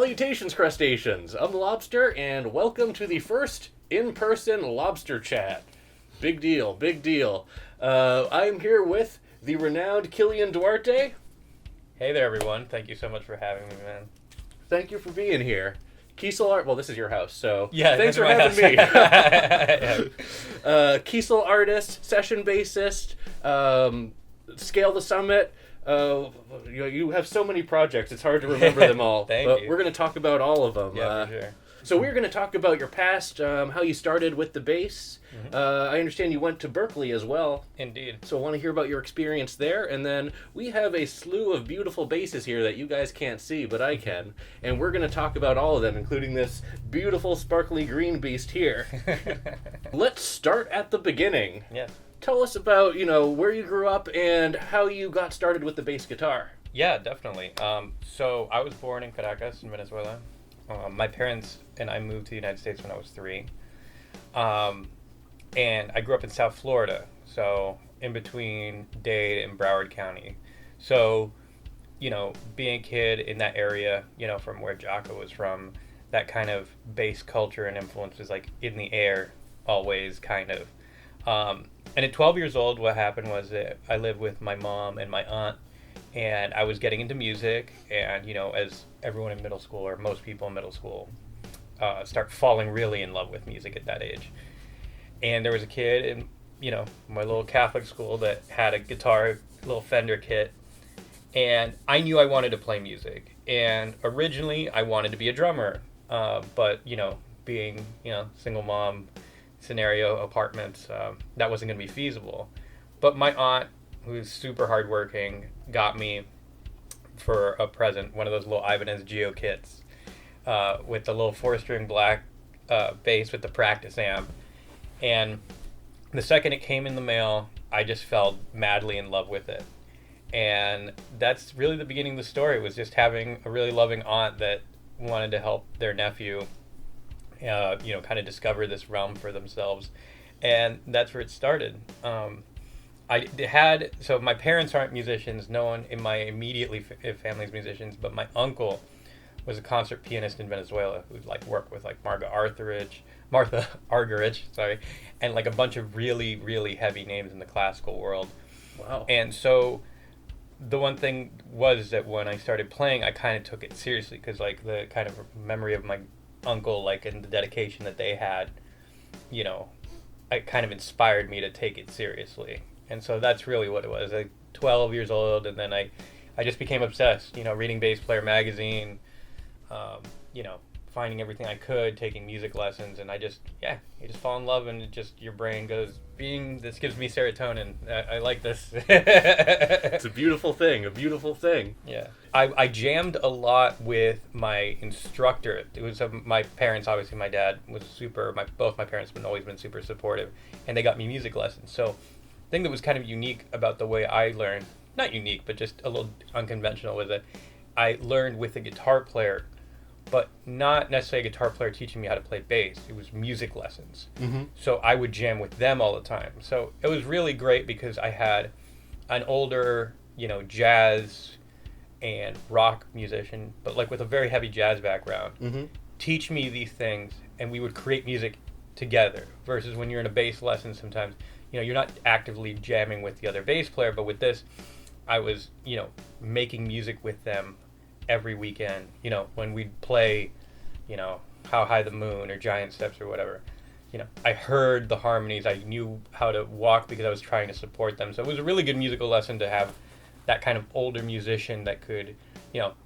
Salutations, crustaceans! I'm Lobster, and welcome to the first in-person Lobster Chat. Big deal, big deal. I'm here with the renowned Kilian Duarte. Hey there, everyone. Thank you so much for having me, man. Thank you for being here. Kiesel Art. Well, this is your house, so yeah, thanks for having me. Kiesel artist, session bassist, Scale the Summit. You have so many projects; it's hard to remember them all. Thank you. We're going to talk about all of them. Yeah, for sure. So we're going to talk about your past, how you started with the bass. Mm-hmm. I understand you went to Berkeley as well. Indeed. So I want to hear about your experience there. And then we have a slew of beautiful basses here that you guys can't see, but I can. And we're going to talk about all of them, including this beautiful sparkly green beast here. Let's start at the beginning. Yes. Tell us about, where you grew up and how you got started with the bass guitar. Yeah, definitely. So I was born in Caracas, in Venezuela. My parents and I moved to the United States when I was 3. And I grew up in South Florida, so in between Dade and Broward County. So, being a kid in that area, from where Jocko was from, that kind of bass culture and influence was like in the air always, kind of. And at 12 years old, what happened was that I lived with my mom and my aunt, and I was getting into music, and, as everyone in middle school, or most people in middle school, start falling really in love with music at that age. And there was a kid in, my little Catholic school that had a guitar, little Fender kit, and I knew I wanted to play music. And originally, I wanted to be a drummer, but, being, single mom scenario, apartments, that wasn't going to be feasible. But my aunt, who's super hardworking, got me for a present one of those little Ibanez Geo kits with the little 4-string black bass with the practice amp. And the second it came in the mail, I just fell madly in love with it. And that's really the beginning of the story, was just having a really loving aunt that wanted to help their nephew, kind of discover this realm for themselves. And that's where it started. So my parents aren't musicians. No one in my immediately family's musicians, but my uncle was a concert pianist in Venezuela who worked with Martha Argerich, and a bunch of really, really heavy names in the classical world. Wow. And so the one thing was that when I started playing, I kind of took it seriously, because the kind of memory of my uncle, and the dedication that they had, it kind of inspired me to take it seriously. And so that's really what it was. 12 years old, and then I just became obsessed, reading Bass Player magazine, finding everything I could, taking music lessons, and you just fall in love, and your brain goes, this gives me serotonin. I like this. It's a beautiful thing. Yeah. I jammed a lot with my instructor. It was my parents, obviously my dad was both my parents have always been super supportive, and they got me music lessons. So the thing that was kind of unique about the way I learned, not unique, but just a little unconventional, was that I learned with a guitar player, but not necessarily a guitar player teaching me how to play bass. It was music lessons. Mm-hmm. So I would jam with them all the time. So it was really great because I had an older, jazz and rock musician, but with a very heavy jazz background, mm-hmm. teach me these things, and we would create music together. Versus when you're in a bass lesson, sometimes, you're not actively jamming with the other bass player, but with this, I was, making music with them every weekend, when we'd play, How High the Moon or Giant Steps or whatever. I heard the harmonies. I knew how to walk because I was trying to support them. So it was a really good musical lesson to have that kind of older musician that could,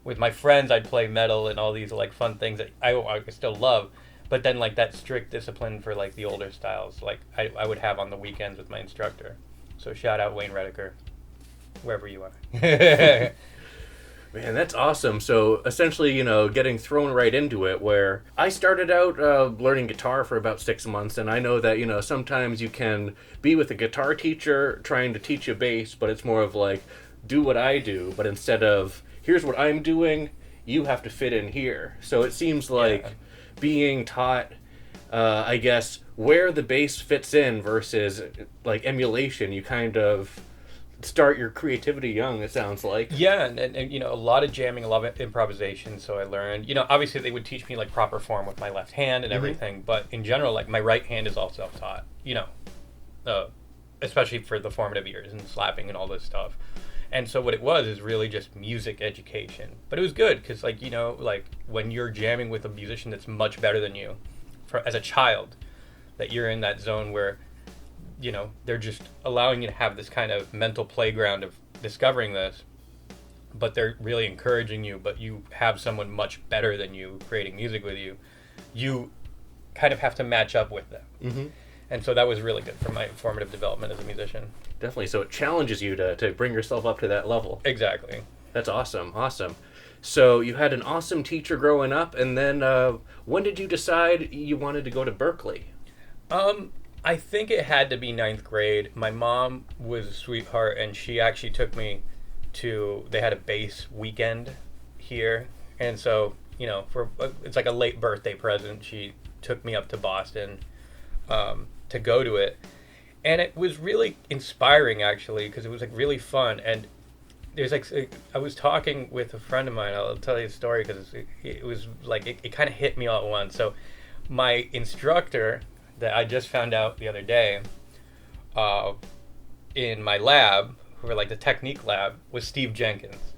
with my friends, I'd play metal and all these fun things that I still love. But then that strict discipline for the older styles, I would have on the weekends with my instructor. So shout out Wayne Redeker, wherever you are. Man, that's awesome. So essentially, getting thrown right into it, where I started out learning guitar for about 6 months, and I know that, sometimes you can be with a guitar teacher trying to teach you bass, but it's more of do what I do, but instead of, here's what I'm doing, you have to fit in here. So it seems being taught, I guess, where the bass fits in versus emulation, you kind of start your creativity young, it sounds like. Yeah, and you know, a lot of jamming, a lot of improvisation. So I learned, you know, obviously they would teach me like proper form with my left hand and everything, but in general, like my right hand is all self-taught, you know, especially for the formative years and slapping and all this stuff. And so what it was is really just music education. But it was good because, like, you know, like when you're jamming with a musician that's much better than you, as a child, that you're in that zone where, you know, they're just allowing you to have this kind of mental playground of discovering this, but they're really encouraging you, but you have someone much better than you creating music with you. You kind of have to match up with them. Mm-hmm. And so that was really good for my formative development as a musician. Definitely. So it challenges you to bring yourself up to that level. Exactly. That's awesome. Awesome. So you had an awesome teacher growing up, and then when did you decide you wanted to go to Berkeley? I think it had to be 9th grade. My mom was a sweetheart, and she actually took me to, they had a bass weekend here. And so, you know, it's like a late birthday present. She took me up to Boston to go to it. And it was really inspiring, actually, because it was like really fun. And there's like, I was talking with a friend of mine. I'll tell you the story because it was like, it kind of hit me all at once. So my instructor that I just found out the other day in my lab, for like the technique lab, was Steve Jenkins.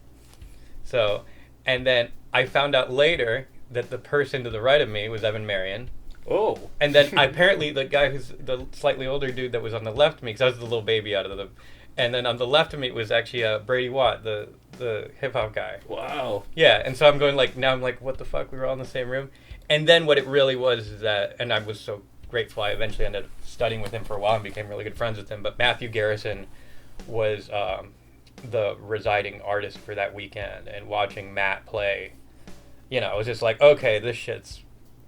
So, and then I found out later that the person to the right of me was Evan Marion. Oh. And then apparently the guy who's the slightly older dude that was on the left of me, because I was the little baby out of them, and then on the left of me was actually Brady Watt, the hip hop guy. Wow. Yeah, and so I'm going like, now I'm like, what the fuck? We were all in the same room. And then what it really was is that, and I was so grateful, I eventually ended up studying with him for a while and became really good friends with him. But Matthew Garrison was the residing artist for that weekend, and watching Matt play, you know, it was just like, okay, this shit's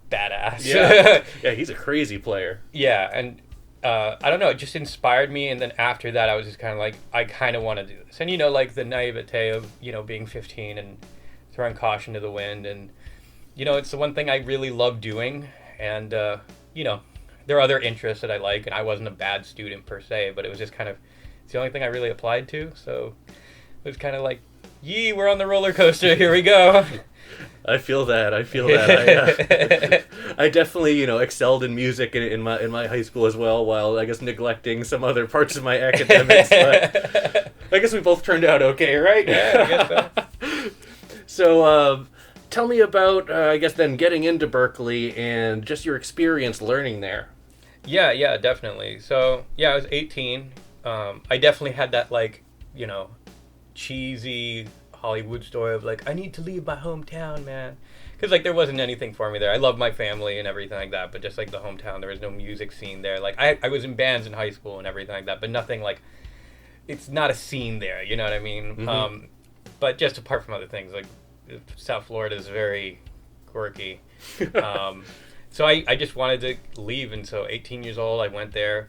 badass. Yeah, yeah, he's a crazy player. Yeah, and I don't know, it just inspired me. And then after that, I was just kind of like, I kind of want to do this. And, you know, like the naivete of, you know, being 15 and throwing caution to the wind. And, you know, it's the one thing I really love doing. And, you know, there are other interests that I like, and I wasn't a bad student per se, but it was just kind of, it's the only thing I really applied to. So it was kind of like, yee, we're on the roller coaster, here we go. I feel that. I definitely, you know, excelled in music in my high school as well, while I guess neglecting some other parts of my academics. But I guess we both turned out okay, right? Yeah, I guess so. So, tell me about, I guess, then getting into Berkeley and just your experience learning there. Yeah, definitely. So, yeah, I was 18. I definitely had that, like, you know, cheesy Hollywood story of like, I need to leave my hometown, man, because like there wasn't anything for me there. I love my family and everything like that, but just like the hometown, there was no music scene there. Like I was in bands in high school and everything like that, but nothing like, it's not a scene there, you know what I mean? Mm-hmm. But just apart from other things, like South Florida is very quirky. So I just wanted to leave, and so 18 years old I went there.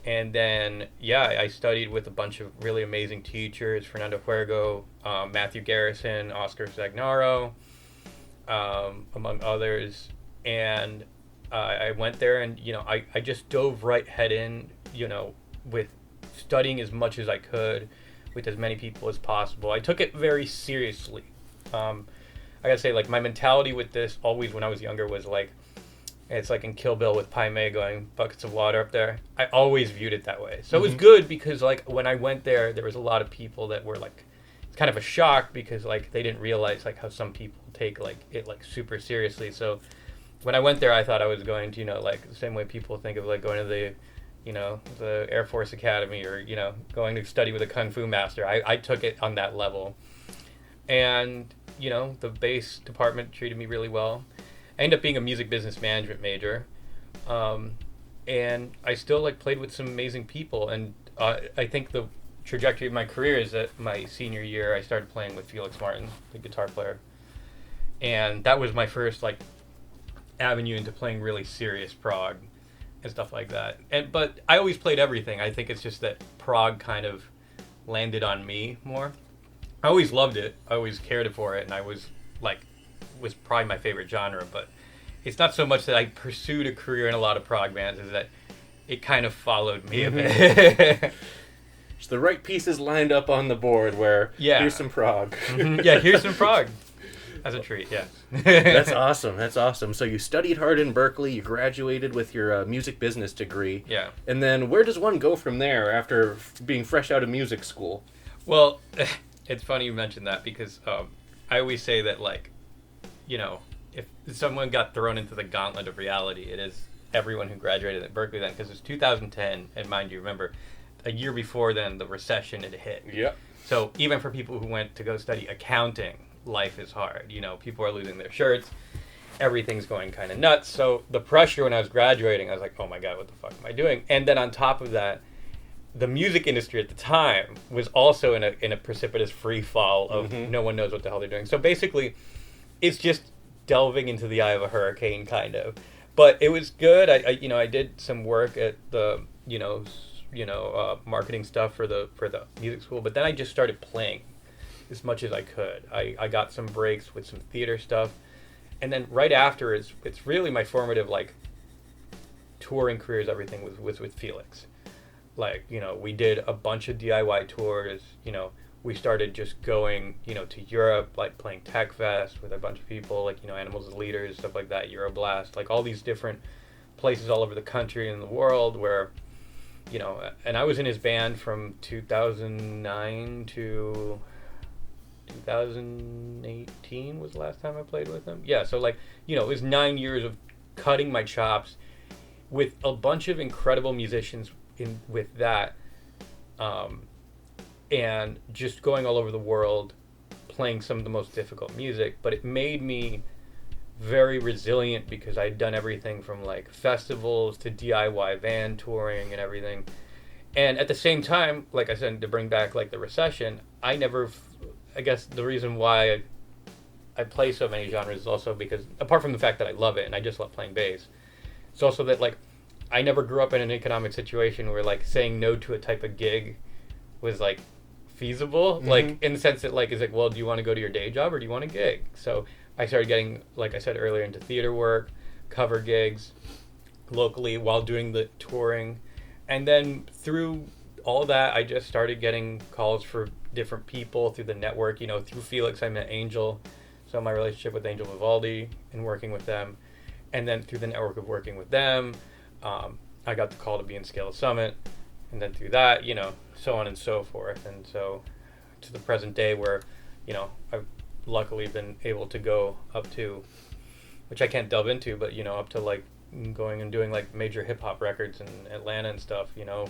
And then, yeah, I studied with a bunch of really amazing teachers, Fernando Fuego, Matthew Garrison, Oscar Zagnaro, among others. And I went there and, you know, I just dove right head in, you know, with studying as much as I could with as many people as possible. I took it very seriously. I gotta say, like, my mentality with this always when I was younger was like, it's like in Kill Bill with Pai Mei going, buckets of water up there. I always viewed it that way. So it was good because, like, when I went there was a lot of people that were, like, it's kind of a shock because, like, they didn't realize, like, how some people take, like, it, like, super seriously. So when I went there, I thought I was going to, you know, like, the same way people think of, like, going to the, you know, the Air Force Academy or, you know, going to study with a Kung Fu master. I took it on that level. And, you know, the bass department treated me really well. I ended up being a music business management major, and I still like played with some amazing people. And I think the trajectory of my career is that my senior year I started playing with Felix Martin, the guitar player, and that was my first like avenue into playing really serious prog and stuff like that. But I always played everything. I think it's just that prog kind of landed on me more. I always loved it. I always cared for it, and I was probably my favorite genre, but it's not so much that I pursued a career in a lot of prog bands, is that it kind of followed me a bit. Just the right pieces lined up on the board where here's some prog. Yeah, here's some prog. As a treat, yes. That's awesome. That's awesome. So you studied hard in Berkeley. You graduated with your music business degree. Yeah. And then where does one go from there after being fresh out of music school? Well, it's funny you mentioned that because I always say that, like, you know, if someone got thrown into the gauntlet of reality, it is everyone who graduated at Berkeley then, because it's 2010, and mind you, remember, a year before then, the recession had hit. Yep. So even for people who went to go study accounting, life is hard. You know, people are losing their shirts. Everything's going kind of nuts. So the pressure when I was graduating, I was like, oh my God, what the fuck am I doing? And then on top of that, the music industry at the time was also in a precipitous free fall of no one knows what the hell they're doing. So basically, it's just delving into the eye of a hurricane, kind of. But it was good. I did some work at the marketing stuff for the music school. But then I just started playing as much as I could. I got some breaks with some theater stuff, and then right after it's really my formative, like, touring careers. Everything was with Felix. Like, you know, we did a bunch of DIY tours. You know, we started just going, you know, to Europe, like playing Tech Fest with a bunch of people, like, you know, Animals as Leaders, stuff like that, Euroblast, like all these different places all over the country and the world where, you know, and I was in his band from 2009 to 2018 was the last time I played with him. Yeah, so, like, you know, it was 9 years of cutting my chops with a bunch of incredible musicians with that, and just going all over the world playing some of the most difficult music. But it made me very resilient because I'd done everything from, like, festivals to DIY van touring and everything. And at the same time, like I said, to bring back, like, the recession, I guess the reason why I play so many genres is also because, apart from the fact that I love it and I just love playing bass, it's also that, like, I never grew up in an economic situation where, like, saying no to a type of gig was, like, feasible. Like, in the sense that, like, it's like, well, do you want to go to your day job or do you want a gig? So I started getting, like I said earlier, into theater work, cover gigs locally while doing the touring. And then through all that, I just started getting calls for different people through the network. You know, through Felix, I met Angel. So my relationship with Angel Vivaldi and working with them. And then through the network of working with them, I got the call to be in Scale Summit. And then through that, you know, so on and so forth. And so to the present day where, you know, I've luckily been able to go up to, which I can't delve into, but, you know, up to, like, going and doing, like, major hip-hop records in Atlanta and stuff, you know.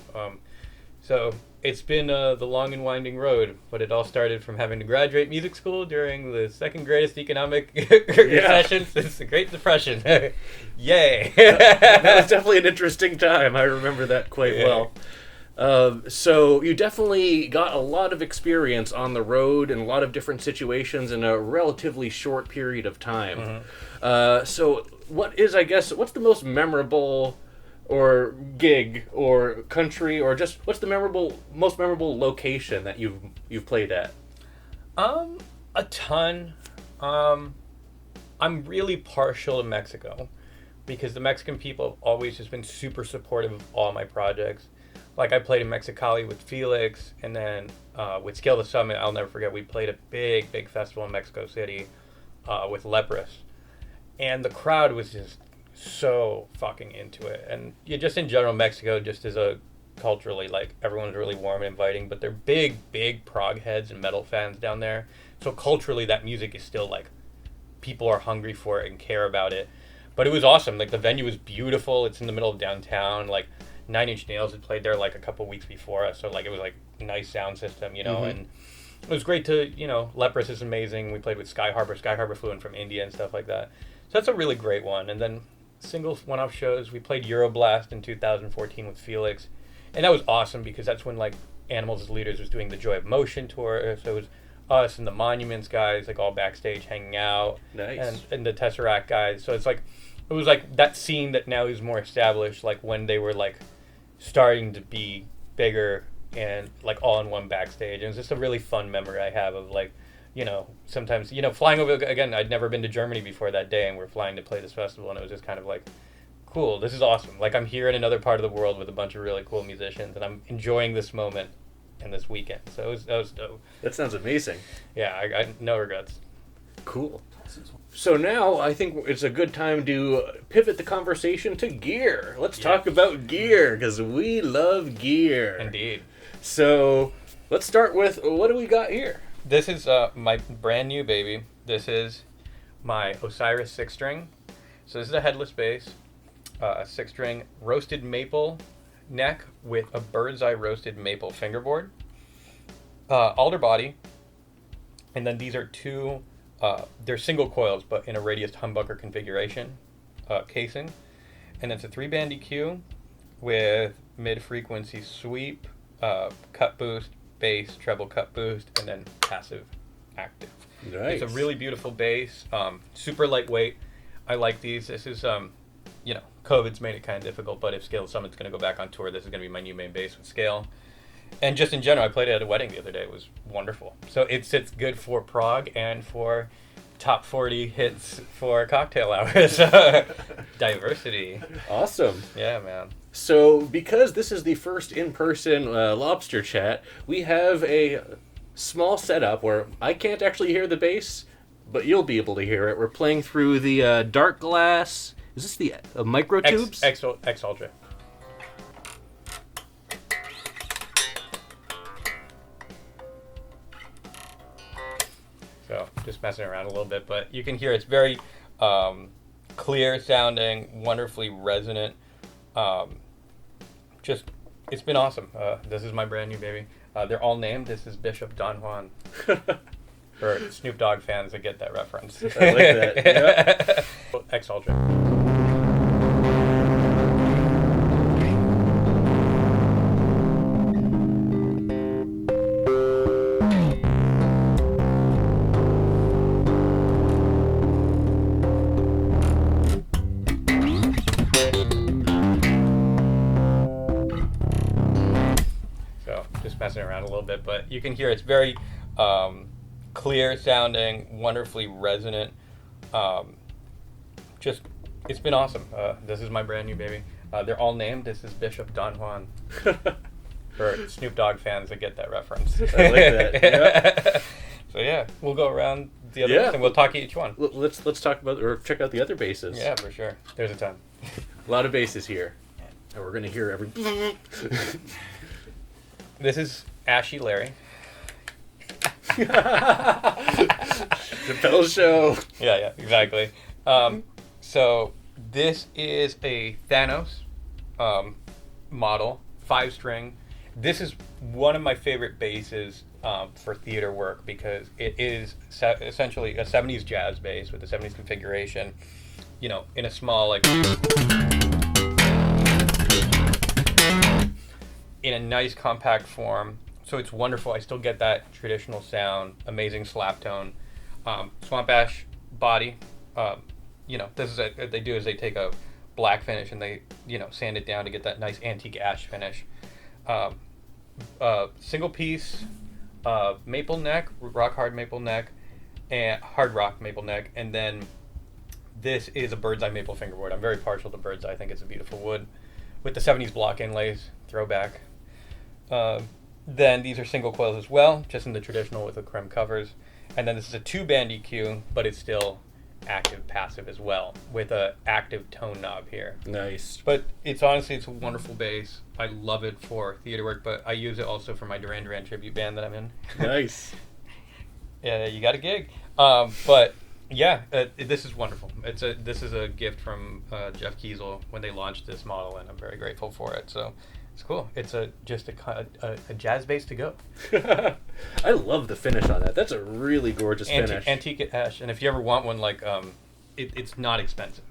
So it's been the long and winding road, but it all started from having to graduate music school during the second greatest economic recession since the Great Depression. Yay! That was definitely an interesting time. I remember that quite well. So you definitely got a lot of experience on the road in a lot of different situations in a relatively short period of time. So what's the most memorable or gig or country or just what's the most memorable location that you've played at? A ton. I'm really partial to Mexico because the Mexican people have always just been super supportive of all my projects. Like, I played in Mexicali with Felix, and then with Scale the Summit, I'll never forget, we played a big festival in Mexico City with Leprous. And the crowd was just so fucking into it. And just in general, Mexico just is culturally, like, everyone's really warm and inviting, but they're big prog heads and metal fans down there. So culturally, that music is still, like, people are hungry for it and care about it. But it was awesome. Like, the venue was beautiful. It's in the middle of downtown. Like, 9 Inch Nails had played there, like, a couple weeks before us. So, like, it was, like, a nice sound system, you know. And it was great to, you know, Leprous is amazing. We played with Sky Harbor. Sky Harbor flew in from India and stuff like that. So that's a really great one. And then single one-off shows. We played Euroblast in 2014 with Felix. And that was awesome because that's when, like, Animals as Leaders was doing the Joy of Motion tour. So it was us and the Monuments guys, like, all backstage hanging out. Nice. And the Tesseract guys. So it's like, it was like that scene that now is more established, like when they were, like, starting to be bigger and, like, all in one backstage. And it was just a really fun memory I have of, like, you know, sometimes, you know, flying over, again, I'd never been to Germany before that day, and we're flying to play this festival, and it was just kind of like, cool, this is awesome. Like, I'm here in another part of the world with a bunch of really cool musicians, and I'm enjoying this moment, in this weekend. So that was dope. That sounds amazing. Yeah, I no regrets. Cool. So now I think it's a good time to pivot the conversation to gear. Let's talk about gear, because we love gear. Indeed. So let's start with, what do we got here? This is my brand new baby. This is my Osiris 6-string. So this is a headless bass, a 6-string roasted maple neck with a bird's eye roasted maple fingerboard, alder body, and then these are two, they're single coils but in a radius humbucker configuration casing, and it's a 3-band EQ with mid-frequency sweep, cut boost, bass, treble cut boost, and then passive active. Nice. It's a really beautiful bass, super lightweight. I like these. This is, COVID's made it kind of difficult, but if Scale Summit's going to go back on tour, this is going to be my new main bass with Scale. And just in general, I played it at a wedding the other day. It was wonderful. So it sits good for prog and for top 40 hits for cocktail hours. Diversity. Awesome. Yeah, man. So because this is the first in-person Lobster Chat, we have a small setup where I can't actually hear the bass, but you'll be able to hear it. We're playing through the dark glass. Is this the micro tubes? X Ultra. So just messing around a little bit, but you can hear it's very clear sounding, wonderfully resonant. It's been awesome. This is my brand new baby. They're all named. This is Bishop Don Juan. For Snoop Dogg fans that get that reference. I like that. Yep. X Ultra. So just messing around a little bit, but you can hear it's very clear sounding, wonderfully resonant. It's been awesome. This is my brand new baby. They're all named. This is Bishop Don Juan. For Snoop Dogg fans that get that reference. I like that. Yep. So yeah, we'll go around the other ones and we'll talk each one. Let's talk about, or check out the other basses. Yeah, for sure. There's a ton. A lot of basses here, and we're gonna hear every. This is Ashy Larry. Chappelle Show. Yeah, exactly. So this is a Thanos model, 5-string. This is one of my favorite basses for theater work because it is essentially a 70s jazz bass with a 70s configuration, in a small, in a nice compact form. So it's wonderful. I still get that traditional sound, amazing slap tone. Swamp ash body. This is what they do is they take a black finish and they, sand it down to get that nice antique ash finish. Single piece, maple neck, rock hard maple neck, and hard rock maple neck, and then this is a bird's eye maple fingerboard. I'm very partial to bird's eye. I think it's a beautiful wood with the 70s block inlays, throwback. Then these are single coils as well, just in the traditional with the creme covers. And then this is a 2-band EQ, but it's still active passive as well with a active tone knob here. Nice. But it's a wonderful bass. I love it for theater work, but I use it also for my Duran Duran tribute band that I'm in. Nice. Yeah, you got a gig. But yeah, this is wonderful. This is a gift from Jeff Kiesel when they launched this model, and I'm very grateful for it. So it's cool. It's just a jazz bass to go. I love the finish on that. That's a really gorgeous finish. Antique ash, and if you ever want one, it's not expensive.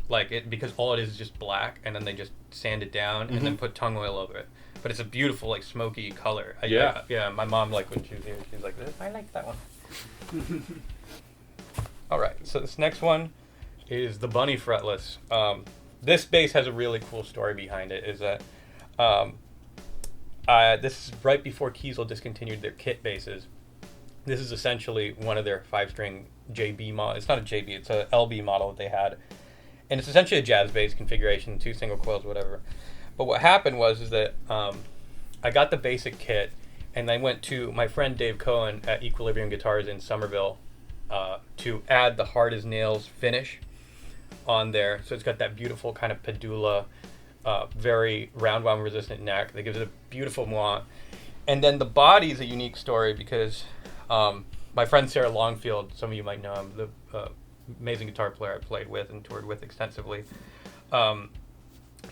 Because all it is just black, and then they just sand it down and then put tung oil over it. But it's a beautiful, smoky color. Yeah. My mom, when she was here, she was like, I like that one. All right, so this next one is the Bunny fretless. This bass has a really cool story behind it. Is that this is right before Kiesel discontinued their kit basses. This is essentially one of their 5-string JB model. It's not a JB, it's a LB model that they had. And it's essentially a jazz bass configuration, 2 single coils, whatever. But what happened was that I got the basic kit, and I went to my friend Dave Cohen at Equilibrium Guitars in Somerville to add the hard as nails finish on there. So it's got that beautiful kind of pedula, very round wound resistant neck that gives it a beautiful moi. And then the body is a unique story because my friend Sarah Longfield, some of you might know him, the amazing guitar player I played with and toured with extensively.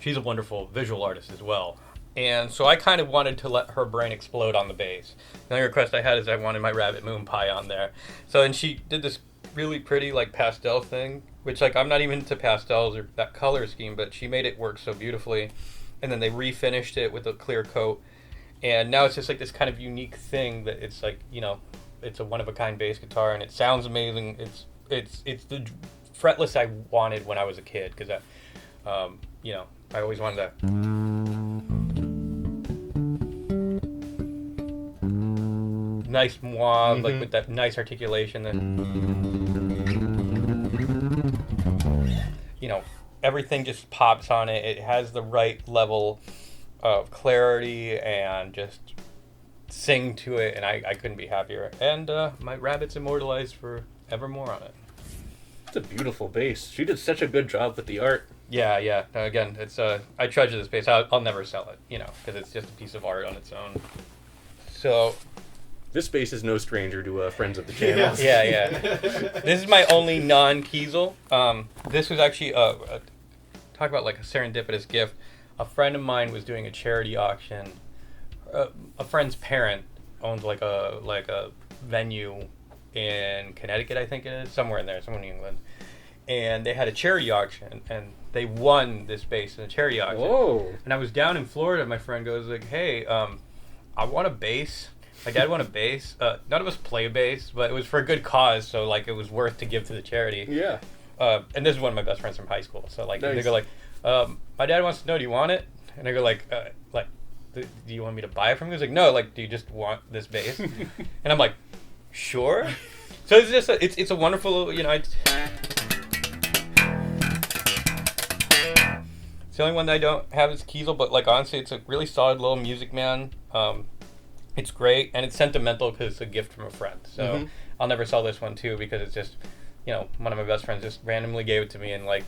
She's a wonderful visual artist as well. And so I kind of wanted to let her brain explode on the bass. The only request I had is I wanted my Rabbit Moon pie on there. So and she did this really pretty like pastel thing, which like I'm not even into pastels or that color scheme, but she made it work so beautifully. And then they refinished it with a clear coat. And now it's just like this kind of unique thing that it's like, you know, it's a one-of-a-kind bass guitar and it sounds amazing. It's the fretless I wanted when I was a kid because you know, I always wanted that. Nice moi, like with that nice articulation. That, you know, everything just pops on it. It has the right level of clarity and just sing to it, and I couldn't be happier. And my Rabbit's immortalized forevermore on it. It's a beautiful bass. She did such a good job with the art. Yeah. Again, it's I treasure this bass. I'll never sell it, you know, because it's just a piece of art on its own. So. This bass is no stranger to friends of the channel. Yeah. This is my only non-Kiesel. This was actually talk about like a serendipitous gift. A friend of mine was doing a charity auction. A friend's parent owned like a venue in Connecticut, I think it is, somewhere in New England, and they had a charity auction, and they won this bass in a charity auction. Whoa! And I was down in Florida. My friend goes like, "Hey, I want a bass." My dad won a bass. None of us play bass, but it was for a good cause, so like it was worth to give to the charity. Yeah. And this is one of my best friends from high school. So like nice. They go like, my dad wants to know, do you want it? And I go like, do you want me to buy it from you? He's like, no, like, do you just want this bass? And I'm like, sure. So it's just it's a wonderful, you know. It's the only one that I don't have is Kiesel, but like honestly, it's a really solid little Music Man. It's great, and it's sentimental because it's a gift from a friend. So I'll never sell this one, too, because it's just, you know, one of my best friends just randomly gave it to me, and, like,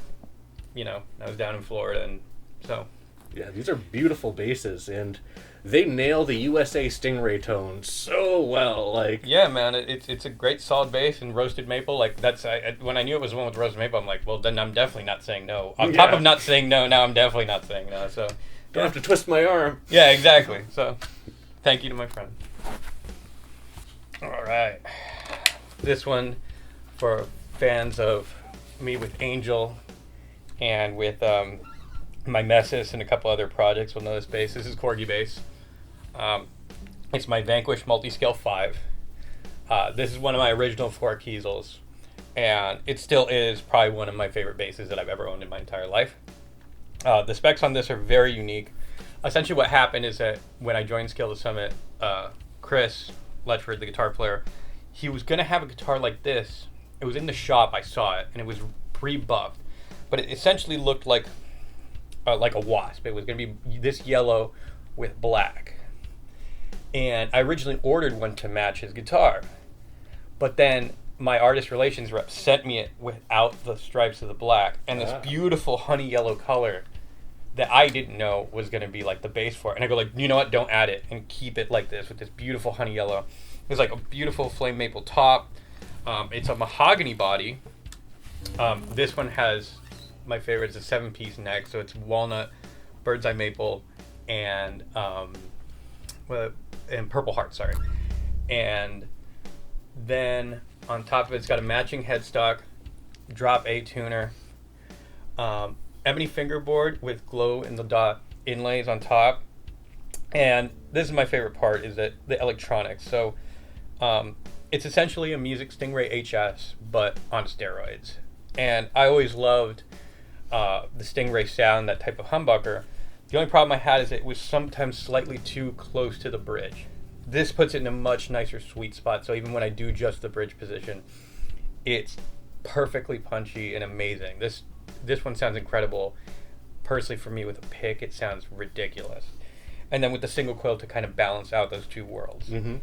you know, I was down in Florida, and so. Yeah, these are beautiful basses, and they nail the USA Stingray tone so well, like. Yeah, man, it's a great solid bass, and roasted maple, like, that's, when I knew it was the one with roasted maple, I'm like, well, then I'm definitely not saying no. On top of not saying no, now I'm definitely not saying no, so. Don't have to twist my arm. Yeah, exactly, so. Thank you to my friend. All right. This one for fans of me with Angel and with my Messis and a couple other projects will know this bass. This is Corgi bass. It's my Vanquish Multiscale 5. This is one of my original 4 Kiesels, and it still is probably one of my favorite basses that I've ever owned in my entire life. The specs on this are very unique. Essentially what happened is that when I joined Scale to Summit, Chris Letchford, the guitar player, he was going to have a guitar like this. It was in the shop, I saw it, and it was pre-buffed. But it essentially looked like a wasp. It was going to be this yellow with black. And I originally ordered one to match his guitar. But then my artist relations rep sent me it without the stripes of the black and this beautiful honey yellow color that I didn't know was going to be like the base for it. And I go like, you know what, don't add it and keep it like this with this beautiful honey yellow. It's like a beautiful flame maple top. It's a mahogany body. This one has, my favorite is a 7-piece neck. So it's walnut, bird's eye maple, and purple heart, sorry. And then on top of it, it's got a matching headstock, drop A tuner, ebony fingerboard with glow in the dot inlays on top. And this is my favorite part, is that the electronics. So it's essentially a Music Stingray HS, but on steroids. And I always loved the Stingray sound, that type of humbucker. The only problem I had is it was sometimes slightly too close to the bridge. This puts it in a much nicer sweet spot, so even when I do just the bridge position, it's perfectly punchy and amazing. This one sounds incredible. Personally, for me, with a pick, it sounds ridiculous. and then with the single coil to kind of balance out those two worlds. Mm-hmm.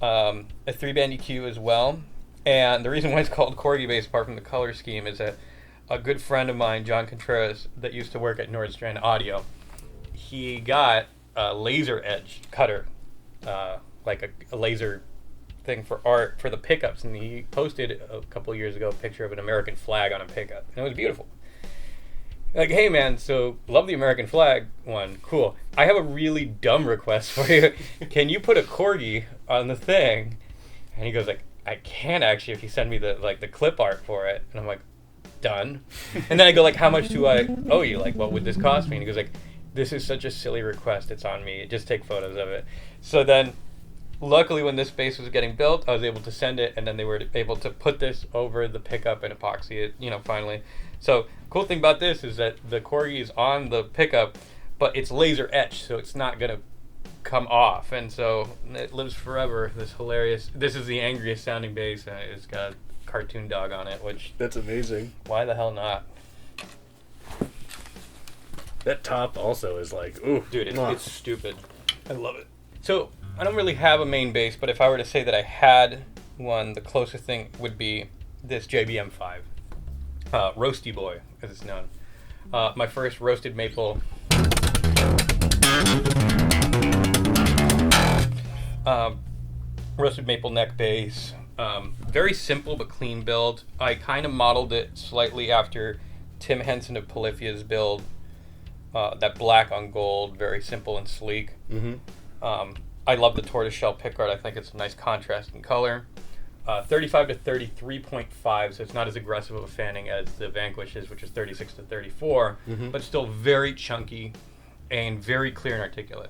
A 3-band EQ as well. And the reason why it's called Corgi bass, apart from the color scheme, is that a good friend of mine, John Contreras, that used to work at Nordstrand Audio, he got a laser edge cutter, like a laser thing for art for the pickups, and he posted a couple years ago a picture of an American flag on a pickup, and it was beautiful. Like, hey man, so love the American flag one, cool. I have a really dumb request for you. Can you put a corgi on the thing? And he goes like, I can actually if you send me the clip art for it. And I'm like, done. And then I go like, how much do I owe you? Like, what would this cost me? And he goes like, this is such a silly request. It's on me. Just take photos of it. So then, luckily, when this bass was getting built, I was able to send it, and then they were able to put this over the pickup and epoxy it, finally. So, cool thing about this is that the corgi is on the pickup, but it's laser etched, so it's not going to come off. And so, it lives forever. This is the angriest sounding bass, and it's got a cartoon dog on it, which... That's amazing. Why the hell not? That top also is like, ooh. Dude, it's stupid. I love it. So, I don't really have a main bass, but if I were to say that I had one, the closest thing would be this JBM5. Roasty Boy, as it's known. My first roasted maple. Roasted maple neck bass. Very simple but clean build. I kind of modeled it slightly after Tim Henson of Polyphia's build. That black on gold, very simple and sleek. Mm-hmm. I love the tortoiseshell pickguard. I think it's a nice contrast in color. 35 to 33.5, so it's not as aggressive of a fanning as the Vanquish is, which is 36 to 34, but still very chunky and very clear and articulate.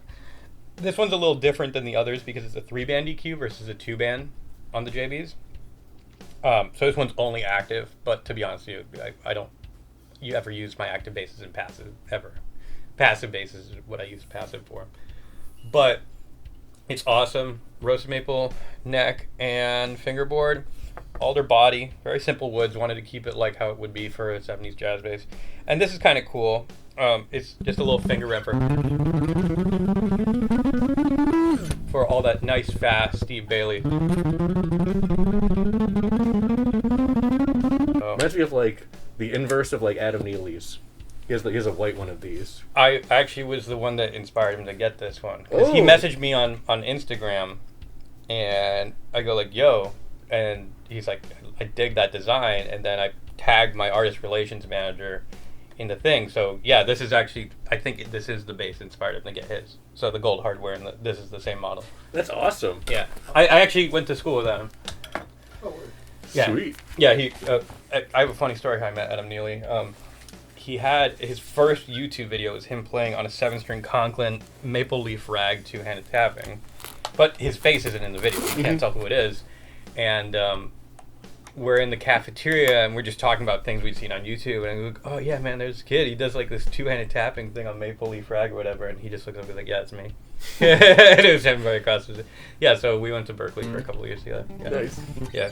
This one's a little different than the others because it's a 3-band EQ versus a 2-band on the JBs. So this one's only active, but to be honest with you, I don't ever use my active basses in passive, ever. Passive basses is what I use passive for. But it's awesome. Roasted maple neck and fingerboard. Alder body. Very simple woods. Wanted to keep it like how it would be for a 70s jazz bass. And this is kind of cool. It's just a little finger ramper for all that nice, fast Steve Bailey. Reminds me of like the inverse of like Adam Neely's. He has a white one of these. I actually was the one that inspired him to get this one. Because he messaged me on Instagram, and I go like, yo, and he's like, I dig that design, and then I tagged my artist relations manager in the thing. So yeah, this is actually, I think this is the bass inspired him to get his. So the gold hardware, and this is the same model. That's awesome. Yeah. I actually went to school with Adam. Oh, Yeah. Sweet. Yeah, I have a funny story how I met Adam Neely. He had his first YouTube video was him playing on a 7-string Conklin maple leaf rag 2-handed tapping, but his face isn't in the video. You can't tell who it is. And we're in the cafeteria and we're just talking about things we'd seen on YouTube. And I go, oh yeah, man, there's this kid. He does like this 2-handed tapping thing on maple leaf rag or whatever. And he just looks up and goes like, yeah, it's me. And it was him right across the... Yeah, so we went to Berkeley for a couple of years together. Yeah. Nice. Yeah.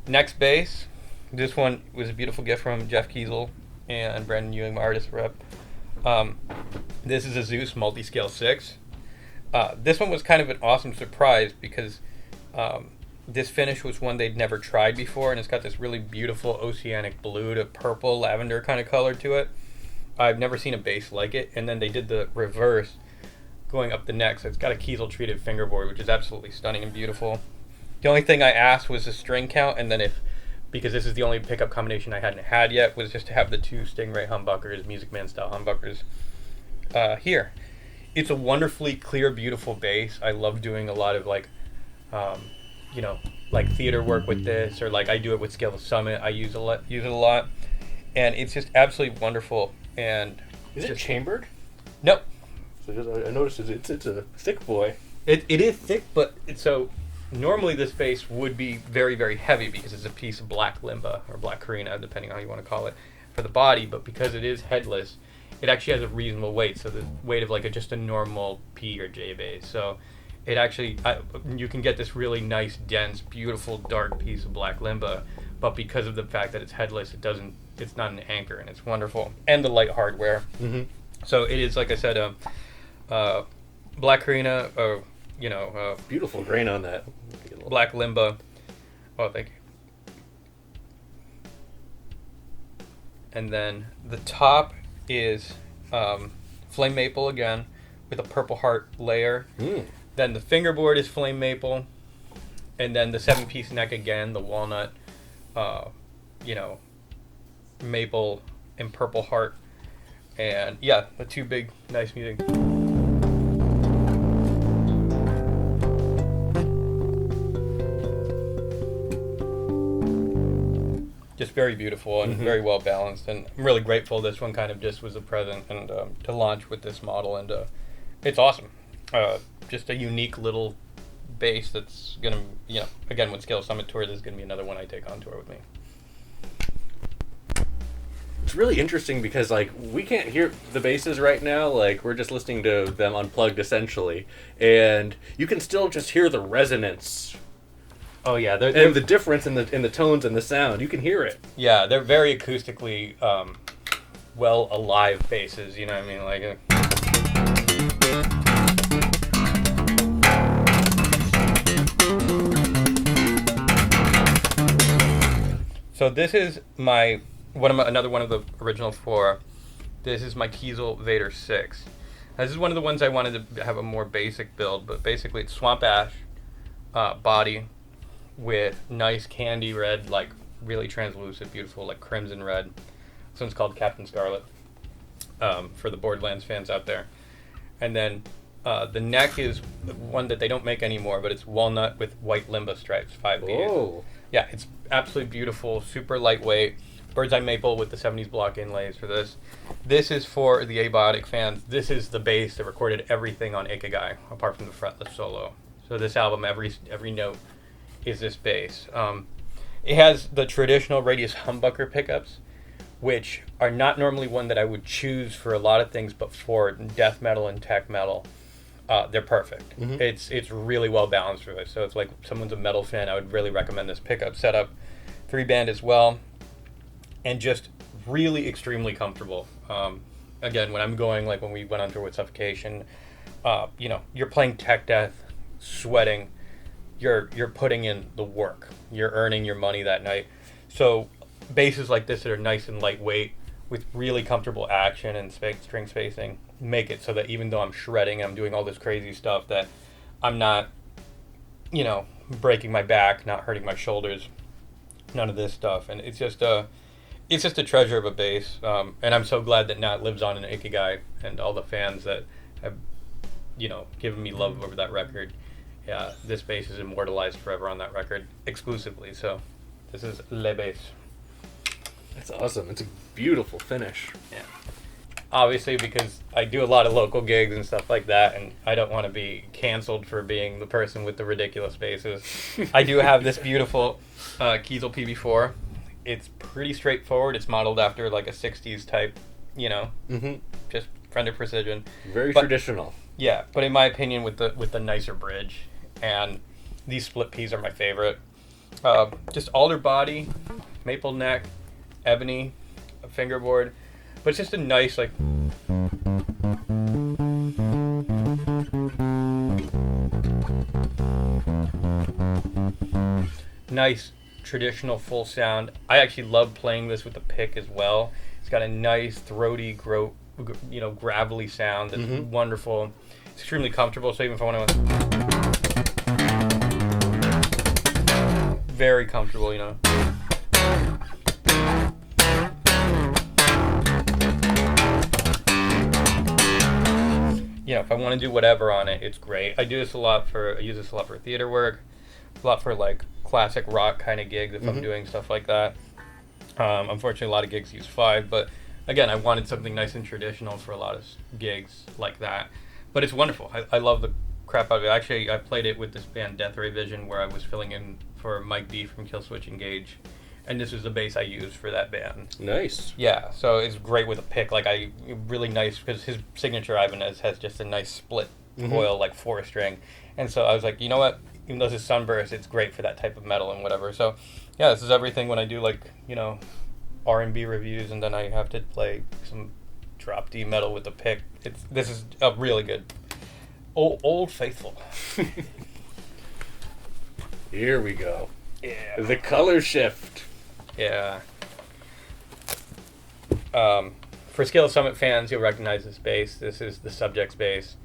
Next bass. This one was a beautiful gift from Jeff Kiesel and Brandon Ewing, my artist rep. This is a Zeus multi-scale 6. This one was kind of an awesome surprise because this finish was one they'd never tried before, and it's got this really beautiful oceanic blue to purple lavender kind of color to it. I've never seen a bass like it, and then they did the reverse going up the neck, so it's got a Kiesel treated fingerboard, which is absolutely stunning and beautiful. The only thing I asked was the string count, and then because this is the only pickup combination I hadn't had yet, was just to have the 2 Stingray humbuckers, Music Man style humbuckers, here. It's a wonderfully clear, beautiful bass. I love doing a lot of like theater work with this, or like I do it with Scale of Summit. I use it a lot, and it's just absolutely wonderful. And Is it chambered? No, So I noticed it's a thick boy. it is thick, but so normally this bass would be very, very heavy because it's a piece of black limba or black carina, depending on how you want to call it, for the body. But because it is headless, it actually has a reasonable weight, so the weight of like just a normal P or J bass. So it actually, you can get this really nice, dense, beautiful, dark piece of black limba, but because of the fact that it's headless, it's not an anchor, and it's wonderful. And the light hardware. Mm-hmm. So it is, like I said, Black Karina, Beautiful grain on that. Black Limba. Oh, thank you. And then the top is flame maple again with a purple heart layer. Then the fingerboard is flame maple. And then the 7-piece neck again, the walnut, maple and purple heart. And yeah, the two big, nice music. Just very beautiful and very well balanced, and I'm really grateful this one kind of just was a present and to launch with this model, and it's awesome. Just a unique little bass that's gonna, again, when Scale Summit tour, this is gonna be another one I take on tour with me. It's really interesting because like we can't hear the basses right now, like we're just listening to them unplugged essentially, and you can still just hear the resonance. Oh yeah, and the difference in the tones and the sound, you can hear it. Yeah, they're very acoustically well alive basses. You know what I mean? Like. So this is another one of the original 4. This is my Kiesel Vader 6. Now, this is one of the ones I wanted to have a more basic build, but basically it's swamp ash body with nice candy red, like really translucent, beautiful, like crimson red. This one's called Captain Scarlet, for the Borderlands fans out there. And then the neck is one that they don't make anymore, but it's walnut with white limba stripes, 5 Bs. Oh. Yeah, it's absolutely beautiful, super lightweight. Bird's Eye Maple with the 70s block inlays for this. This is for the Abiotic fans. This is the bass that recorded everything on Ikigai, apart from the fretless solo. So this album, every note is this bass. It has the traditional radius humbucker pickups, which are not normally one that I would choose for a lot of things, but for death metal and tech metal, they're perfect. It's really well balanced for this. So it's like if someone's a metal fan, I would really recommend this pickup setup. 3-band as well, and just really extremely comfortable. Again, when I'm going, like when we went on tour with Suffocation, you're playing tech death, sweating, you're putting in the work, you're earning your money that night. So basses like this that are nice and lightweight with really comfortable action and string spacing make it so that even though I'm shredding, I'm doing all this crazy stuff, that I'm not, breaking my back, not hurting my shoulders, none of this stuff. And it's just a treasure of a bass. And I'm so glad that now it lives on in Ikigai, and all the fans that have, given me love over that record. Yeah, this bass is immortalized forever on that record exclusively. So this is Le Bass. That's awesome. It's a beautiful finish. Yeah. Obviously, because I do a lot of local gigs and stuff like that, and I don't want to be canceled for being the person with the ridiculous basses. I do have this beautiful Kiesel PB4. It's pretty straightforward. It's modeled after like a 60s type, just Fender Precision. Very traditional. Yeah, but in my opinion, with the nicer bridge, and these split Ps are my favorite. Just alder body, maple neck, ebony, a fingerboard, but it's just a nice like. Nice traditional full sound. I actually love playing this with the pick as well. It's got a nice throaty, gravelly sound that's wonderful. It's extremely comfortable. So even if I want to, very comfortable, if I want to do whatever on it, it's great. I use this a lot for theater work, a lot for like classic rock kind of gigs if I'm doing stuff like that. Unfortunately, a lot of gigs use 5, but again, I wanted something nice and traditional for a lot of gigs like that. But it's wonderful. I love the crap out of it. Actually, I played it with this band Death Ray Vision, where I was filling in for Mike D from Killswitch Engage, and this is the bass I used for that band. Nice. Yeah, so it's great with a pick. Like really nice, because his signature Ibanez has just a nice split coil, like 4-string, and so I was like, you know what? Even though this is Sunburst, it's great for that type of metal and whatever. So, yeah, this is everything when I do like R&B reviews, and then I have to play some drop D metal with the pick. This is a really good Old Faithful. Here we go. Yeah. The color shift. Yeah. For Scale Summit fans, you'll recognize this bass. This is the Subjects bass.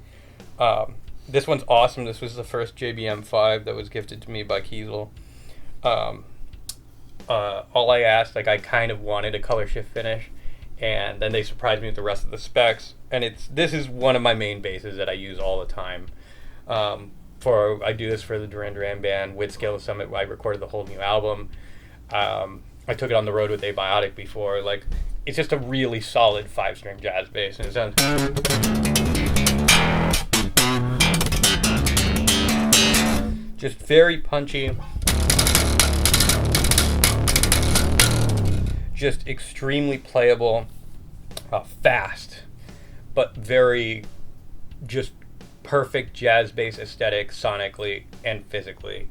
This one's awesome. This was the first JBM5 that was gifted to me by Kiesel. All I asked, like, I kind of wanted a color shift finish, and then they surprised me with the rest of the specs. And this is one of my main basses that I use all the time. I do this for the Duran Duran band with Scale Summit. I recorded the whole new album. I took it on the road with Abiotic before. Like, it's just a really solid 5-string jazz bass, and it sounds just very punchy, just extremely playable, fast, but very just perfect jazz bass aesthetic sonically and physically.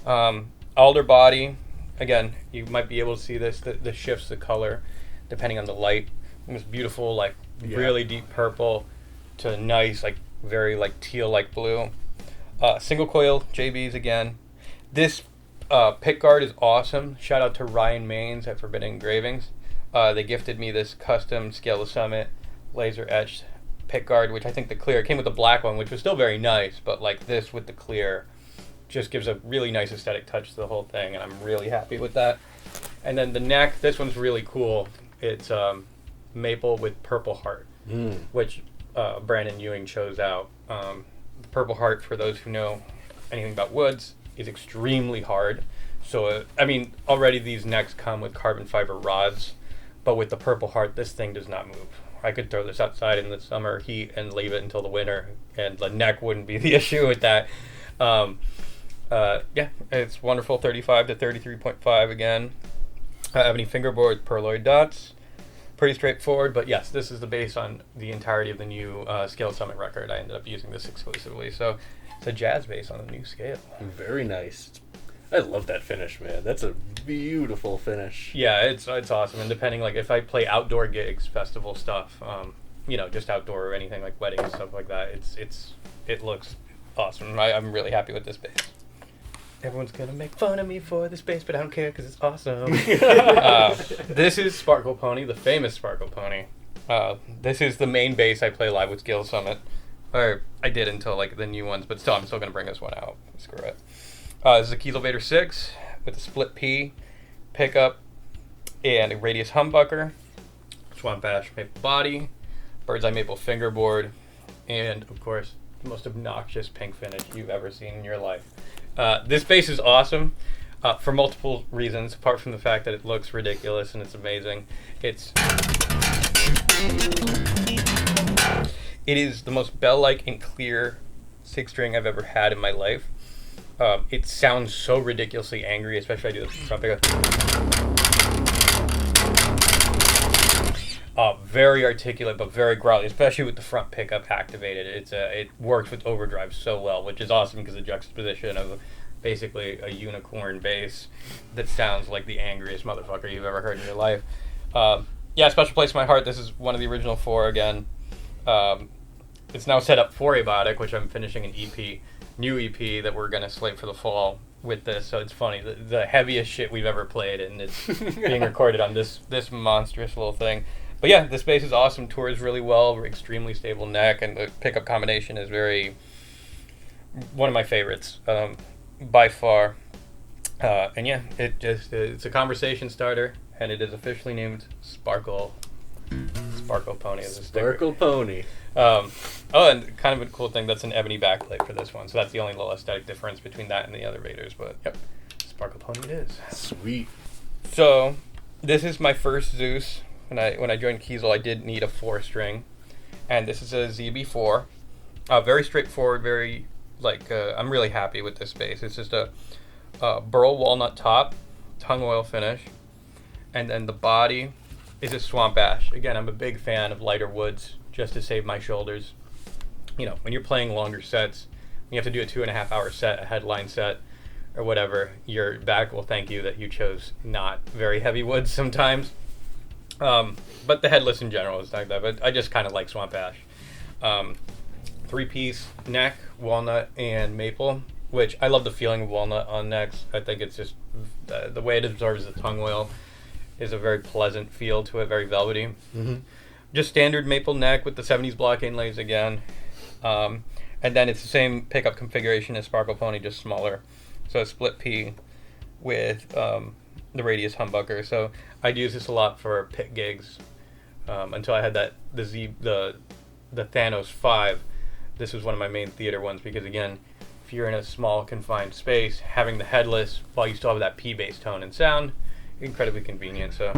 Alder body, again, you might be able to see this, the shifts, the color, depending on the light. It's beautiful, like really deep purple to nice, like very like teal like blue. Single coil JBs again. This pick guard is awesome. Shout out to Ryan Maines at Forbidden Engravings. They gifted me this custom Scale of Summit laser etched pick guard, which I think the clear, it came with the black one, which was still very nice, but like this with the clear just gives a really nice aesthetic touch to the whole thing, and I'm really happy with that. And then the neck, this one's really cool. It's maple with purple heart, which Brandon Ewing chose out. Purple heart, for those who know anything about woods, is extremely hard. So, I mean, already these necks come with carbon fiber rods, but with the purple heart, this thing does not move. I could throw this outside in the summer heat and leave it until the winter, and the neck wouldn't be the issue with that. Yeah, it's wonderful. 35 to 33.5 again. Ebony fingerboard, perloid dots. Pretty straightforward, but yes, this is the bass on the entirety of the new Scale Summit record. I ended up using this exclusively, so it's a jazz bass on the new scale. Very nice. I love that finish, man. That's a beautiful finish. Yeah, it's awesome. And depending, like, if I play outdoor gigs, festival stuff, just outdoor or anything like weddings, stuff like that, it looks awesome. I'm really happy with this bass. Everyone's gonna make fun of me for this bass, but I don't care because it's awesome. This is Sparkle Pony, the famous Sparkle Pony. This is the main bass I play live with Scale Summit. Or I did until like the new ones, but still, I'm still gonna bring this one out. Screw it. This is a Kiesel Vader 6 with a split P pickup and a radius humbucker, Swamp Ash maple body, Bird's Eye maple fingerboard, and of course the most obnoxious pink finish you've ever seen in your life. This bass is awesome for multiple reasons, apart from the fact that it looks ridiculous and it's amazing. It is the most bell-like and clear 6-string I've ever had in my life. It sounds so ridiculously angry, especially I do the front pickup. Very articulate, but very growly, especially with the front pickup activated. It works with overdrive so well, which is awesome because the juxtaposition of basically a unicorn bass that sounds like the angriest motherfucker you've ever heard in your life. Yeah, special place in my heart. This is one of the original 4 again. It's now set up for Abiotic, which I'm finishing an EP, new EP that we're gonna slate for the fall with this. So it's funny, the heaviest shit we've ever played, and it's being recorded on this monstrous little thing. But yeah, this bass is awesome. Tours really well. Extremely stable neck, and the pickup combination is one of my favorites by far. And yeah, it's a conversation starter, and it is officially named Sparkle Pony. Sparkle Pony. And kind of a cool thing, that's an ebony backplate for this one, so that's the only little aesthetic difference between that and the other Vaders. But yep, Sparkle Pony it is. Sweet. So this is my first Zeus. When I joined Kiesel, I did need a 4-string, and this is a ZB4. Very straightforward, very I'm really happy with this bass. It's just a burl walnut top, tongue oil finish, and then the body is a Swamp Ash. Again, I'm a big fan of lighter woods just to save my shoulders. You know, when you're playing longer sets, when you have to do a 2.5-hour set, a headline set, or whatever, your back will thank you that you chose not very heavy woods sometimes. But the headless in general is like that, but I just kind of like Swamp Ash. 3 3-piece neck, walnut, and maple, which I love the feeling of walnut on necks. I think it's just the way it absorbs the tongue oil is a very pleasant feel to it, very velvety. Mm-hmm. Just standard maple neck with the 70s block inlays again. And then it's the same pickup configuration as Sparkle Pony, just smaller. So a split P with the radius humbucker. So I'd use this a lot for pit gigs until I had the Thanos 5. This was one of my main theater ones because, again, if you're in a small confined space, having the headless while you still have that P bass tone and sound, incredibly convenient. So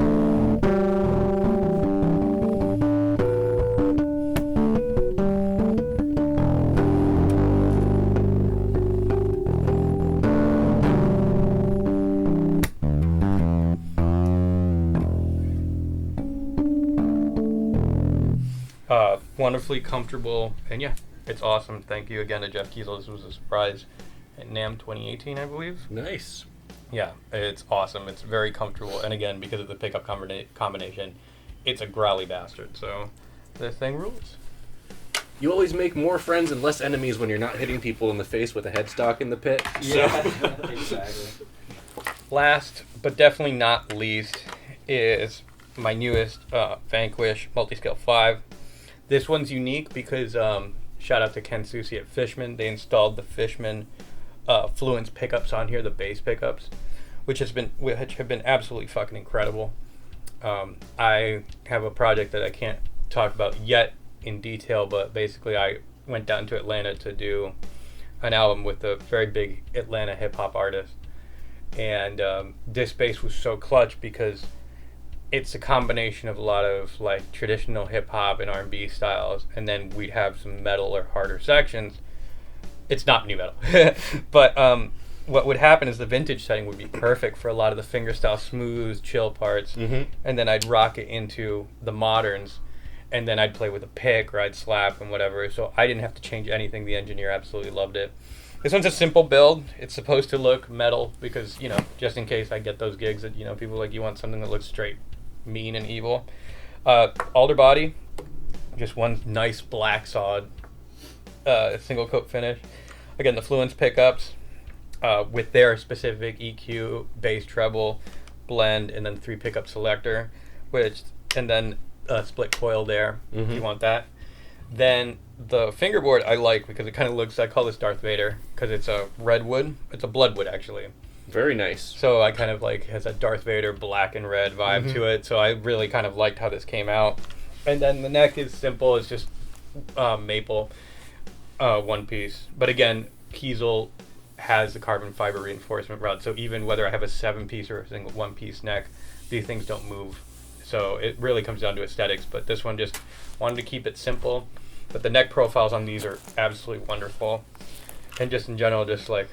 wonderfully comfortable, and yeah, it's awesome. Thank you again to Jeff Kiesel. This was a surprise at NAMM 2018, I believe. Nice. Yeah, it's awesome. It's very comfortable, and again, because of the pickup combination, it's a growly bastard, so this thing rules. You always make more friends and less enemies when you're not hitting people in the face with a headstock in the pit. Yeah, exactly. Last, but definitely not least, is my newest Vanquish Multiscale 5. This one's unique because, shout out to Ken Susi at Fishman, they installed the Fishman Fluence pickups on here, the bass pickups, which have been absolutely fucking incredible. I have a project that I can't talk about yet in detail, but basically I went down to Atlanta to do an album with a very big Atlanta hip-hop artist, and this bass was so clutch because it's a combination of a lot of like traditional hip-hop and R&B styles, and then we'd have some metal or harder sections. It's not new metal, but what would happen is the vintage setting would be perfect for a lot of the fingerstyle smooth chill parts, Mm-hmm. and then I'd rock it into the moderns, and then I'd play with a pick or I'd slap and whatever, so I didn't have to change anything. The engineer absolutely loved it. This one's a simple build. It's supposed to look metal because, you know, just in case I get those gigs that, you know, people like, you want something that looks straight mean and evil. Alder body, just one nice black solid single coat finish. Again, the Fluence pickups with their specific EQ, bass, treble, blend, and then 3 pickup selector, and then a split coil there if you want that. Then the fingerboard I like because it kind of looks, I call this Darth Vader because it's a redwood. It's a bloodwood actually. Very nice. So I kind of like has a Darth Vader black and red vibe to it. So I really kind of liked how this came out. And then the neck is simple. It's just maple, one piece. But again, Kiesel has the carbon fiber reinforcement rod. So even whether I have a 7-piece or a single 1-piece neck, these things don't move. So it really comes down to aesthetics. But this one just wanted to keep it simple. But the neck profiles on these are absolutely wonderful. And just in general, just like...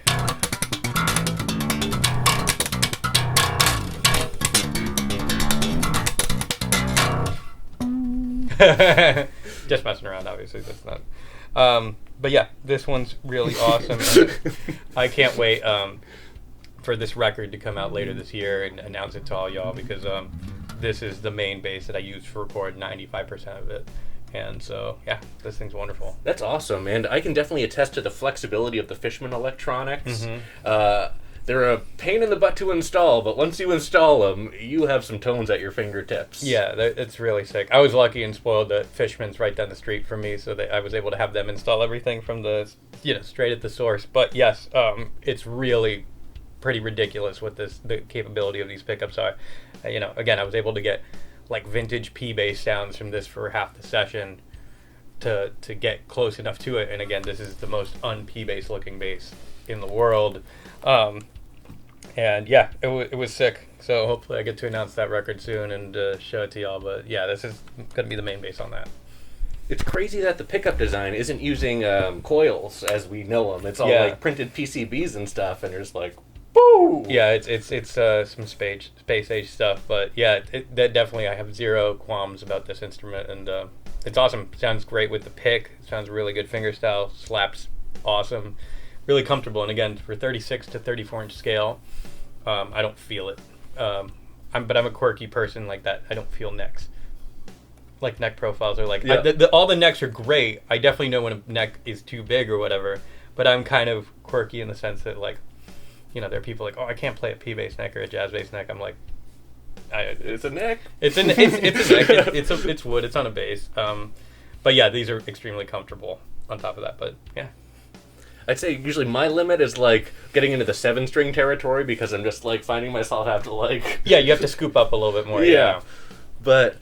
just messing around, obviously. That's not. But yeah, this one's really awesome. I can't wait for this record to come out later this year and announce it to all y'all because this is the main bass that I use to record 95% of it. And so, yeah, this thing's wonderful. That's awesome, and I can definitely attest to the flexibility of the Fishman electronics. They're a pain in the butt to install, but once you install them, you have some tones at your fingertips. Yeah, it's really sick. I was lucky and spoiled that Fishman's right down the street from me, so that I was able to have them install everything from the, straight at the source. But yes, it's really pretty ridiculous what the capability of these pickups are. Again, I was able to get like vintage P bass sounds from this for half the session to get close enough to it. And again, this is the most un-P bass looking bass in the world. And yeah, it was sick. So hopefully I get to announce that record soon and show it to y'all. But yeah, this is going to be the main bass on that. It's crazy that the pickup design isn't using coils as we know them. It's all like printed PCBs and stuff, and there's like, boo! Yeah, it's some space age stuff. But yeah, that definitely, I have zero qualms about this instrument, and it's awesome. Sounds great with the pick. Sounds really good fingerstyle. Slaps awesome. Really comfortable, and again, for 36 to 34 inch scale, I don't feel it. But I'm a quirky person like that. I don't feel necks. like neck profiles are like, Yeah. all the necks are great. I definitely know when a neck is too big or whatever, but I'm kind of quirky in the sense that like, you know, there are people like, oh, I can't play a P bass neck or a jazz bass neck. I'm like, It's a neck. it's a neck. It's wood. It's on a bass. But yeah, these are extremely comfortable on top of that. But yeah. I'd say usually my limit is like getting into the 7-string territory because I'm just like finding myself have to like. Yeah, you have to scoop up a little bit more. Yeah. But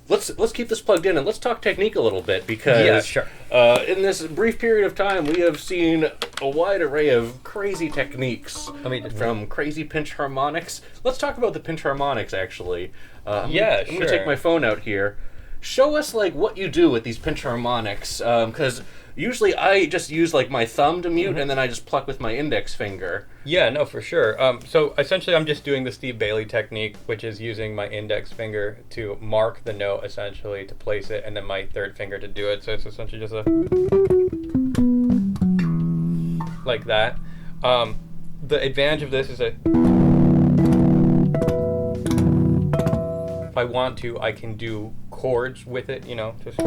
let's keep this plugged in and let's talk technique a little bit because Yeah, sure. In this brief period of time we have seen a wide array of crazy techniques. I mean, from crazy pinch harmonics. Let's talk about the pinch harmonics actually. I'm Yeah, gonna take my phone out here. Show us like what you do with these pinch harmonics because usually I just use like my thumb to mute and then I just pluck with my index finger. Yeah, no, for sure. So essentially I'm just doing the Steve Bailey technique, which is using my index finger to mark the note, essentially, to place it, and then my third finger to do it. So it's essentially just like that. The advantage of this is that if I want to, I can do chords with it, you know, just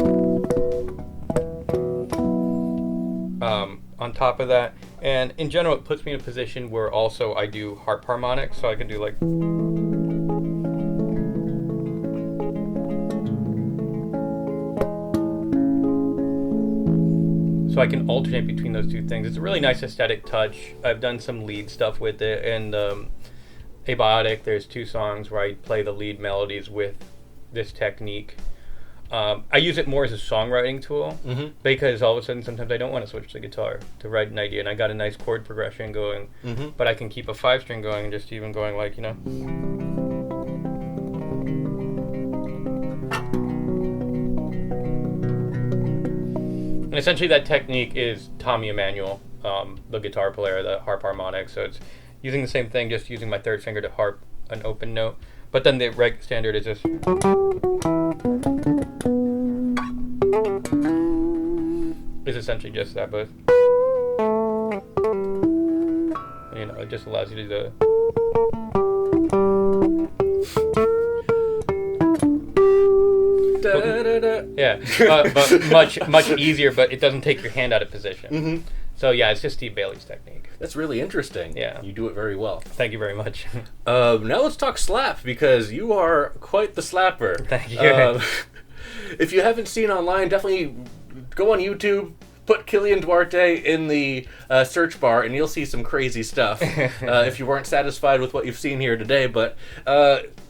on top of that. And in general, it puts me in a position where also I do harp harmonics, so I can do like. So I can alternate between those two things. It's a really nice aesthetic touch. I've done some lead stuff with it, and Abiotic, there's 2 songs where I play the lead melodies with this technique. I use it more as a songwriting tool because all of a sudden sometimes I don't want to switch to guitar to write an idea, and I got a nice chord progression going, but I can keep a 5-string going and just even going like, you know. And essentially that technique is Tommy Emmanuel, the guitar player, the harp harmonic. So it's using the same thing, just using my third finger to harp an open note. But then the reg standard is just. Is essentially just that, but you know, it just allows you to do yeah, but much easier. But it doesn't take your hand out of position. So yeah, it's just Steve Bailey's technique. That's really interesting. Yeah. You do it very well. Thank you very much. Now let's talk slap because you are quite the slapper. Thank you. If you haven't seen online, definitely go on YouTube, put Kilian Duarte in the search bar, and you'll see some crazy stuff. If you weren't satisfied with what you've seen here today, but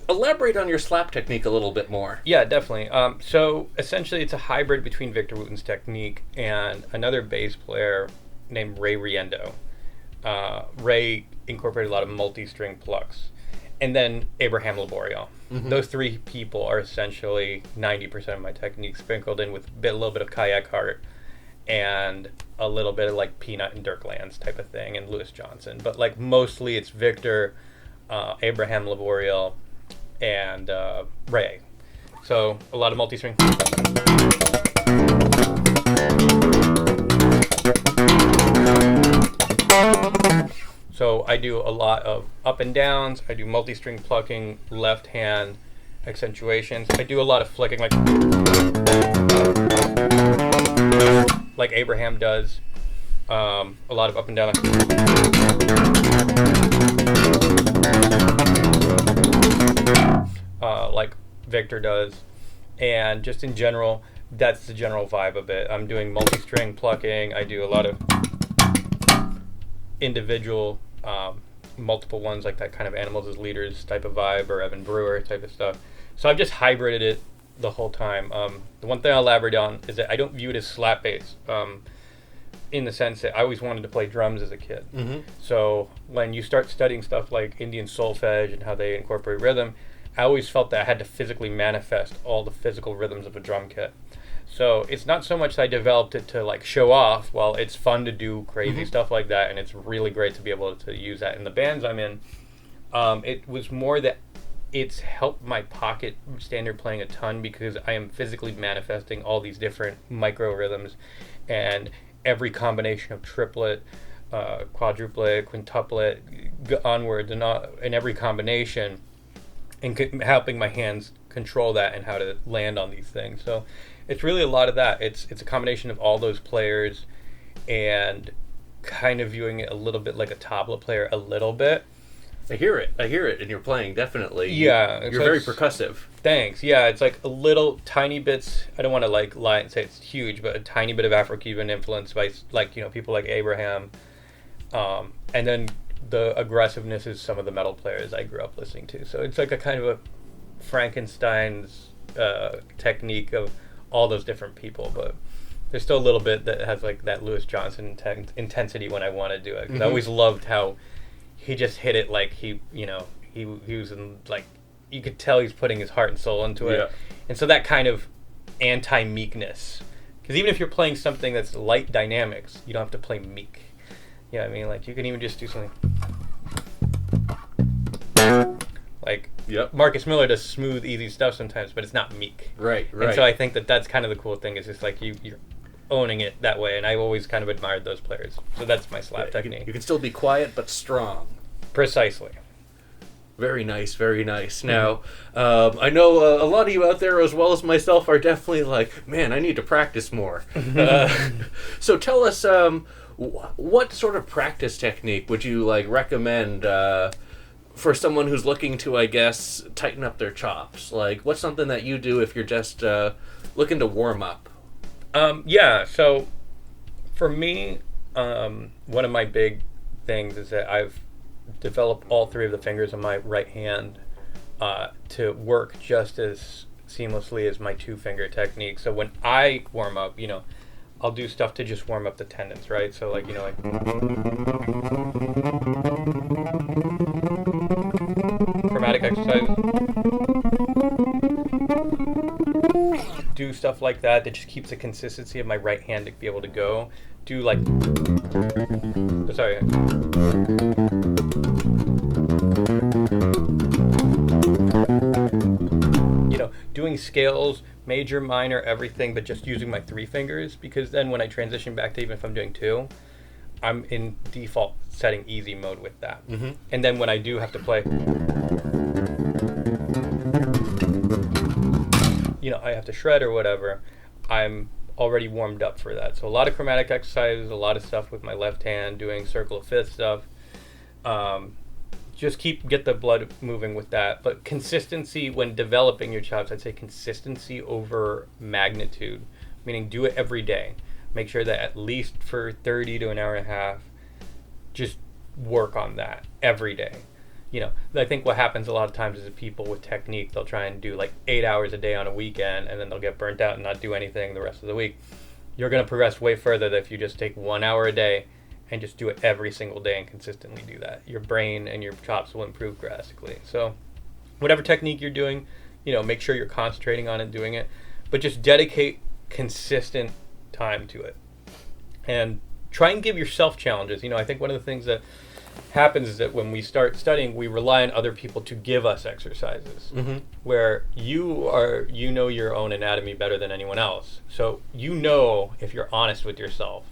elaborate on your slap technique a little bit more. Yeah, definitely. So essentially, it's a hybrid between Victor Wooten's technique and another bass player named Ray Riendo. Ray incorporated a lot of multi-string plucks. And then Abraham Laboriel. Those 3 people are essentially 90% of my technique, sprinkled in with a little bit of Kayak Heart and a little bit of like Peanut and Dirk Lands type of thing, and Lewis Johnson. But like mostly it's Victor, Abraham Laboriel, and Ray. So a lot of multi-string. So I do a lot of up and downs. I do multi-string plucking, left hand accentuations. I do a lot of flicking, like Abraham does. A lot of up and down, like Victor does. And just in general, that's the general vibe of it. I'm doing multi-string plucking. I do a lot of individual multiple ones, like that kind of Animals as Leaders type of vibe, or Evan Brewer type of stuff. So I've just hybrided it the whole time. The one thing I'll elaborate on is that I don't view it as slap bass, in the sense that I always wanted to play drums as a kid. So when you start studying stuff like Indian solfege and how they incorporate rhythm, I always felt that I had to physically manifest all the physical rhythms of a drum kit. So it's not so much that I developed it to like show off. Well, it's fun to do crazy stuff like that, and it's really great to be able to use that in the bands I'm in. It was more that it's helped my pocket standard playing a ton, because I am physically manifesting all these different micro rhythms, and every combination of triplet, quadruplet, quintuplet, onwards, and every combination, and helping my hands control that and how to land on these things. So it's really a lot of that. It's a combination of all those players and kind of viewing it a little bit like a tabla player a little bit. I hear it in your playing, definitely. Yeah. You're very percussive. Thanks. Yeah, it's like a little tiny bits. I don't want to like lie and say it's huge, but a tiny bit of Afro-Cuban influence by like, you know, people like Abraham. And then the aggressiveness is some of the metal players I grew up listening to. So it's like a kind of a Frankenstein's technique of all those different people, but there's still a little bit that has like that Louis Johnson intensity when I want to do it. 'Cause I always loved how he just hit it like he was in, like, you could tell he's putting his heart and soul into it. Yeah. And so that kind of anti-meekness, because even if you're playing something that's light dynamics, you don't have to play meek. Yeah, I mean, like, you can even just do something like, Yep. Marcus Miller does smooth, easy stuff sometimes, but it's not meek. Right. And so I think that's kind of the cool thing, is just like you're owning it that way, and I've always kind of admired those players. So that's my slap technique. You can still be quiet but strong. Precisely. Very nice, very nice. Now, I know a lot of you out there, as well as myself, are definitely like, man, I need to practice more. So tell us, what sort of practice technique would you like recommend for someone who's looking to, I guess, tighten up their chops? Like, what's something that you do if you're just looking to warm up? Yeah, so for me, one of my big things is that I've developed all three of the fingers on my right hand to work just as seamlessly as my two-finger technique. So when I warm up, you know, I'll do stuff to just warm up the tendons, right? So like, you know, like chromatic exercises. Do stuff like that just keeps the consistency of my right hand to be able to go. Do like, sorry. You know, doing scales, major, minor, everything, but just using my three fingers, because then when I transition back to, even if I'm doing two, I'm in default setting easy mode with that. And then when I do have to play, you know, I have to shred or whatever, I'm already warmed up for that. So a lot of chromatic exercises, a lot of stuff with my left hand, doing circle of fifth stuff. Just get the blood moving with that. But consistency when developing your chops, I'd say consistency over magnitude, meaning do it every day. Make sure that at least for 30 to an hour and a half, just work on that every day. You know, I think what happens a lot of times is that people with technique, they'll try and do like 8 hours a day on a weekend, and then they'll get burnt out and not do anything the rest of the week. You're going to progress way further if you just take 1 hour a day and just do it every single day and consistently do that. Your brain and your chops will improve drastically. So whatever technique you're doing, you know, make sure you're concentrating on it, doing it, but just dedicate consistent time to it. And try and give yourself challenges. You know, I think one of the things that happens is that when we start studying, we rely on other people to give us exercises, where you know your own anatomy better than anyone else. So you know, if you're honest with yourself,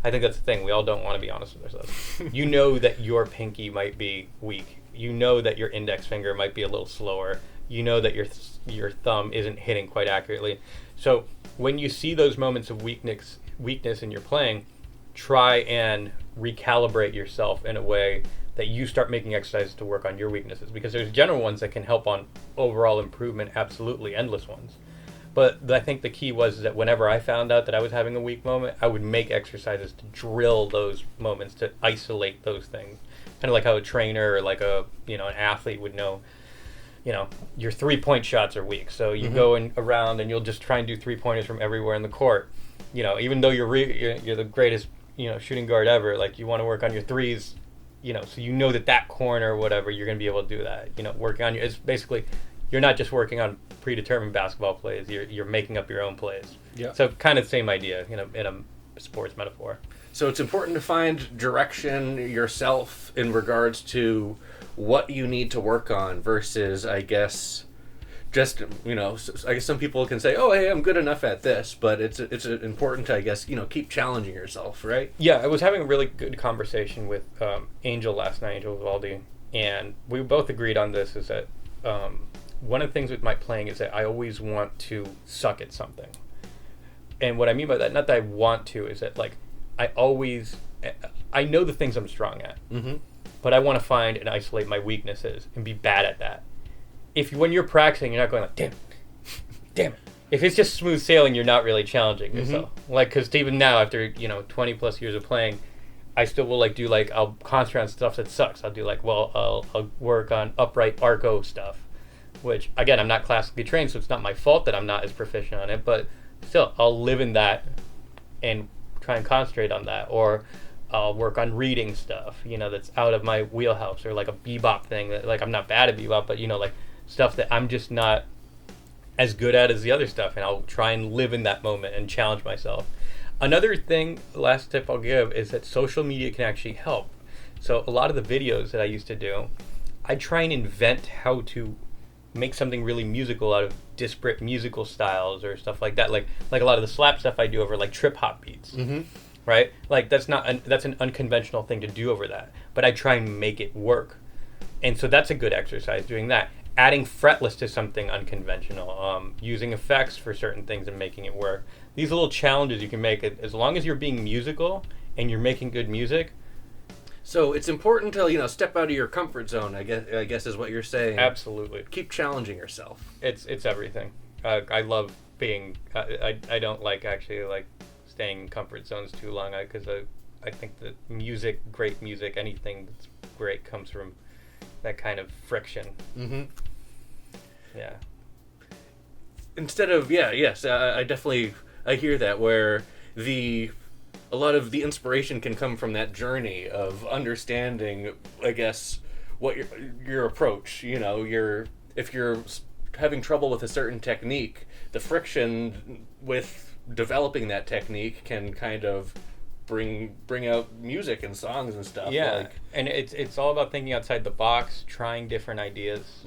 I think that's the thing, we all don't want to be honest with ourselves. You know that your pinky might be weak. You know that your index finger might be a little slower. You know that your thumb isn't hitting quite accurately. So when you see those moments of weakness in your playing, try and recalibrate yourself in a way that you start making exercises to work on your weaknesses, because there's general ones that can help on overall improvement, absolutely endless ones. But I think the key was that whenever I found out that I was having a weak moment, I would make exercises to drill those moments, to isolate those things. Kind of like how a trainer or like an athlete would know, you know, your 3-point shots are weak. So you go around and you'll just try and do 3-pointers from everywhere in the court. You know, even though you're the greatest, you know, shooting guard ever, like you want to work on your threes, you know, so you know that corner or whatever, you're going to be able to do that. You know, working on it's basically, you're not just working on predetermined basketball plays, you're making up your own plays. Yeah. So kind of the same idea, you know, in a sports metaphor. So it's important to find direction yourself in regards to what you need to work on versus, I guess, just, you know, I guess some people can say, oh, hey, I'm good enough at this, but it's important to, I guess, you know, keep challenging yourself, right? Yeah, I was having a really good conversation with Angel last night, Angel Vivaldi, and we both agreed on this, is that one of the things with my playing is that I always want to suck at something. And what I mean by that, not that I want to, is that like I know the things I'm strong at, but I want to find and isolate my weaknesses and be bad at that. When you're practicing, you're not going like, damn it. If it's just smooth sailing, you're not really challenging yourself. Like, because even now, after 20 plus years of playing, I still will I'll concentrate on stuff that sucks. I'll do I'll work on upright arco stuff, which again I'm not classically trained, so it's not my fault that I'm not as proficient on it. But still, I'll live in that and try and concentrate on that, or I'll work on reading stuff, that's out of my wheelhouse, or like a bebop thing that I'm not bad at bebop, but stuff that I'm just not as good at as the other stuff, and I'll try and live in that moment and challenge myself. Another thing, last tip I'll give, is that social media can actually help. So a lot of the videos that I used to do, I try and invent how to make something really musical out of disparate musical styles or stuff like that. Like a lot of the slap stuff I do over trip hop beats, right? That's an unconventional thing to do over that, but I try and make it work. And so that's a good exercise, doing that. Adding fretless to something unconventional, using effects for certain things and making it work. These little challenges you can make, as long as you're being musical and you're making good music. So it's important to step out of your comfort zone. I guess is what you're saying. Absolutely. Keep challenging yourself. It's everything. I love being. I don't actually staying in comfort zones too long, because I think that great music, anything that's great comes from that kind of friction. Yeah. Instead of I definitely hear that, where a lot of the inspiration can come from that journey of understanding, I guess, what your approach. If you're having trouble with a certain technique, the friction with developing that technique can kind of bring out music and songs and stuff. Yeah, and it's all about thinking outside the box, trying different ideas.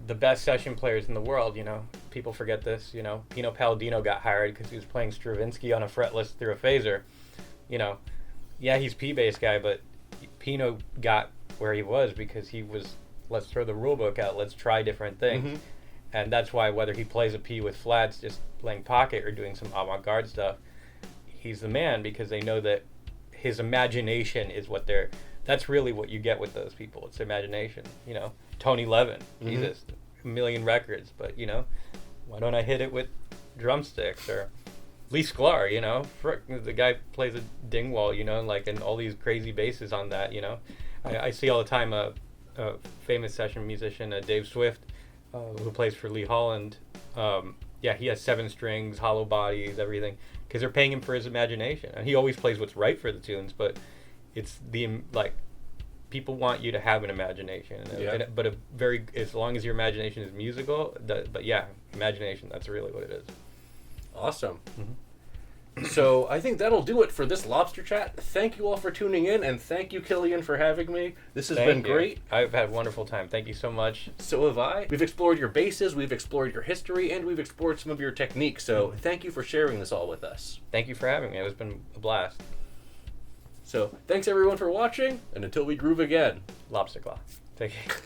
The best session players in the world, people forget this, Pino Palladino got hired because he was playing Stravinsky on a fretless through a phaser. Yeah, he's P-bass guy, but Pino got where he was because he was, let's throw the rule book out, let's try different things. And that's why whether he plays a P with flats, just playing pocket, or doing some avant-garde stuff, he's the man, because they know that his imagination is that's really what you get with those people. It's imagination, Tony Levin, Jesus, a million records, but why don't I hit it with drumsticks? Or Lee Sklar, the guy plays a dingwall, and all these crazy basses on that, I see all the time a famous session musician, Dave Swift, who plays for Lee Holland. He has 7 strings, hollow bodies, everything, because they're paying him for his imagination, and he always plays what's right for the tunes, but it's people want you to have an imagination, but as long as your imagination is musical, imagination, that's really what it is. Awesome. So I think that'll do it for this Lobster Chat. Thank you all for tuning in, and thank you, Kilian, for having me. This has been great. I've had a wonderful time. Thank you so much. So have I. We've explored your bases, we've explored your history, and we've explored some of your techniques, so thank you for sharing this all with us. Thank you for having me. It's been a blast. So thanks everyone for watching, and until we groove again. Lobster Claw. Take care.